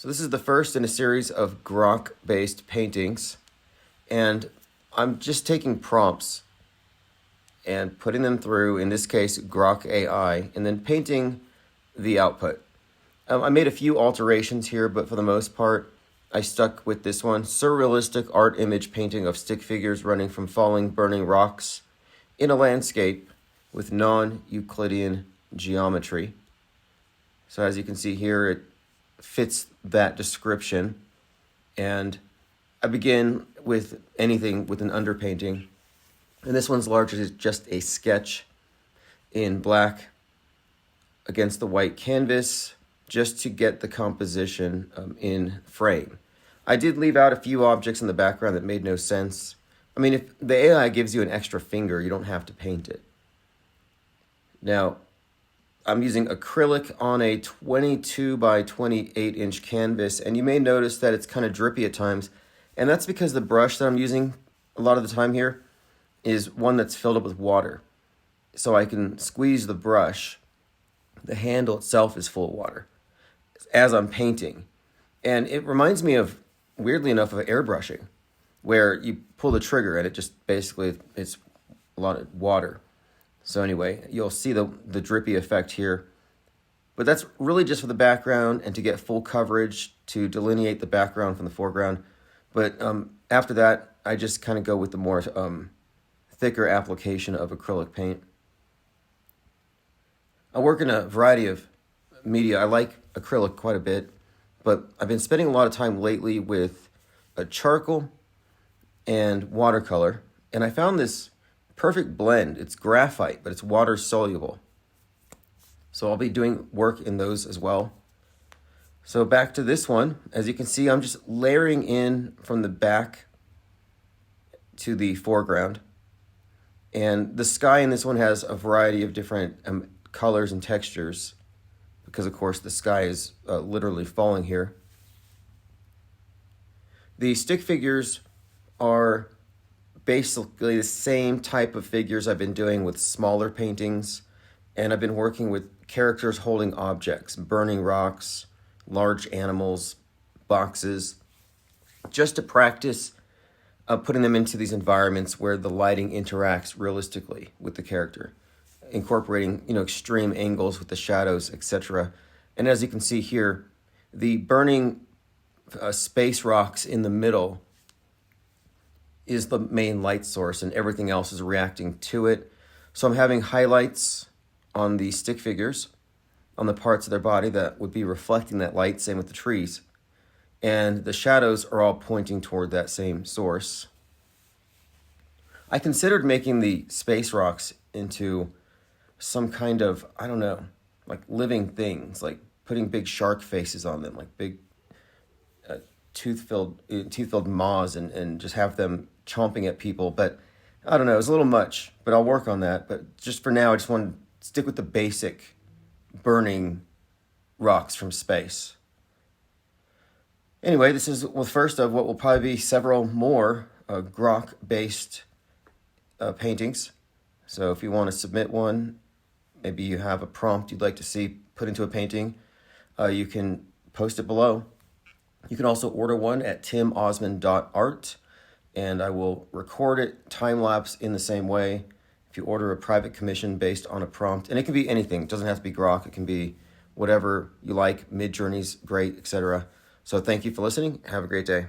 So this is the first in a series of Grok-based paintings, and I'm just taking prompts and putting them through, in this case, Grok AI, and then painting the output. I made a few alterations here, but for the most part, I stuck with this one. Surrealistic art image painting of stick figures running from falling, burning rocks in a landscape with non-Euclidean geometry. So as you can see here, it fits that description. And I begin with anything with an underpainting. And this one's largely just a sketch in black against the white canvas, just to get the composition in frame. I did leave out a few objects in the background that made no sense. I mean, if the AI gives you an extra finger, you don't have to paint it. Now, I'm using acrylic on a 22 by 28 inch canvas, and you may notice that it's kind of drippy at times. And that's because the brush that I'm using a lot of the time here is one that's filled up with water. So I can squeeze the brush. The handle itself is full of water as I'm painting. And it reminds me of, weirdly enough, of airbrushing, where you pull the trigger and it just basically, it's a lot of water. So anyway, you'll see the drippy effect here. But that's really just for the background and to get full coverage, to delineate the background from the foreground. But after that, I just kind of go with the more thicker application of acrylic paint. I work in a variety of media. I like acrylic quite a bit, but I've been spending a lot of time lately with a charcoal and watercolor, and I found this perfect blend. It's graphite, but it's water soluble. So I'll be doing work in those as well. So back to this one. As you can see, I'm just layering in from the back to the foreground. And the sky in this one has a variety of different colors and textures, because of course the sky is literally falling here. The stick figures are basically the same type of figures I've been doing with smaller paintings, and I've been working with characters holding objects, burning rocks, large animals, boxes, just to practice putting them into these environments where the lighting interacts realistically with the character, incorporating, extreme angles with the shadows, etc. And as you can see here, the burning space rocks in the middle is the main light source, and everything else is reacting to it. So I'm having highlights on the stick figures, on the parts of their body that would be reflecting that light, same with the trees. And the shadows are all pointing toward that same source. I considered making the space rocks into some kind of, like living things, like putting big shark faces on them, like big tooth-filled maws, and just have them chomping at people. But I don't know, it's a little much, but I'll work on that. But just for now, I just want to stick with the basic burning rocks from space. Anyway, this is the first of what will probably be several more Grok-based paintings. So if you want to submit one, maybe you have a prompt you'd like to see put into a painting, you can post it below. You can also order one at timosman.art, and I will record it time-lapse in the same way. If you order a private commission based on a prompt, and it can be anything, it doesn't have to be Grok, it can be whatever you like, Midjourney's great, etc. So thank you for listening. Have a great day.